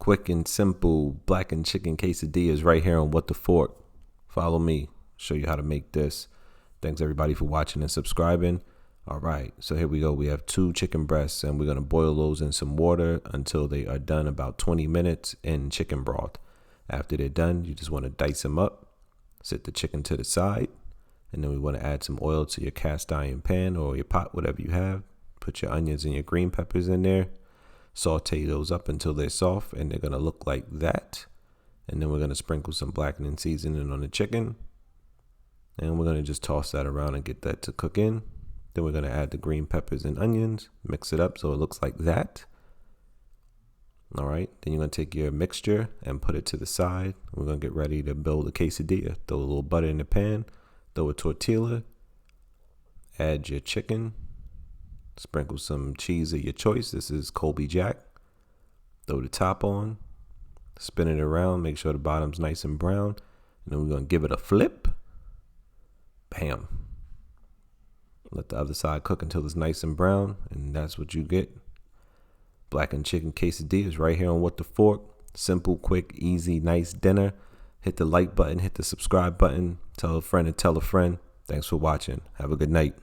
Quick and simple blackened chicken quesadillas right here on What the Fork. Follow me, show you how to make this. Thanks everybody for watching and subscribing. All right, so here we go. We have 2 chicken breasts and we're going to boil those in some water until they are done, about 20 minutes in chicken broth. After they're done, you just want to dice them up, set the chicken to the side, and then we want to add some oil to your cast iron pan or your pot, whatever you have. Put your onions and your green peppers in there. Saute those up until they're soft and they're going to look like that. And then we're going to sprinkle some blackening seasoning on the chicken. And we're going to just toss that around and get that to cook in. Then we're going to add the green peppers and onions, mix it up so it looks like that. All right, then you're going to take your mixture and put it to the side. We're going to get ready to build a quesadilla. Throw a little butter in the pan, throw a tortilla, add your chicken, sprinkle some cheese of your choice. This is Colby Jack. Throw the top on, spin it around, make sure the bottom's nice and brown. And then we're going to give it a flip. Bam. Let the other side cook until it's nice and brown, and that's what you get. Blackened chicken quesadillas right here on What the Fork. Simple, quick, easy, nice dinner. Hit the like button, hit the subscribe button. Tell a friend and tell a friend. Thanks for watching. Have a good night.